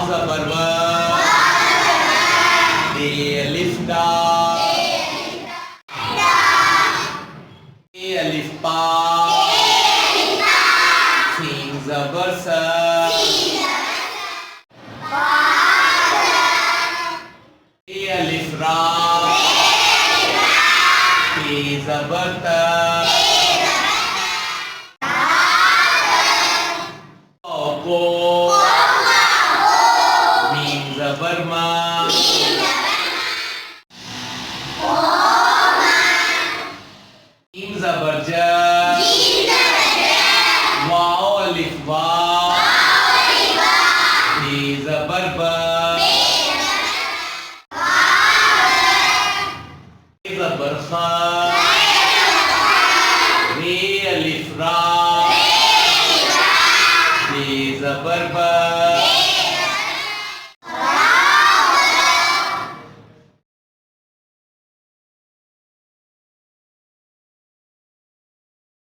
زبر و دي ألف دا دي ألف با سين زبر سا دي ألف را دي زبر تا को मीम ज़बर मा मीम ज़बर जा वाओ अलिफ वा बे ज़बर बा ज़बर खा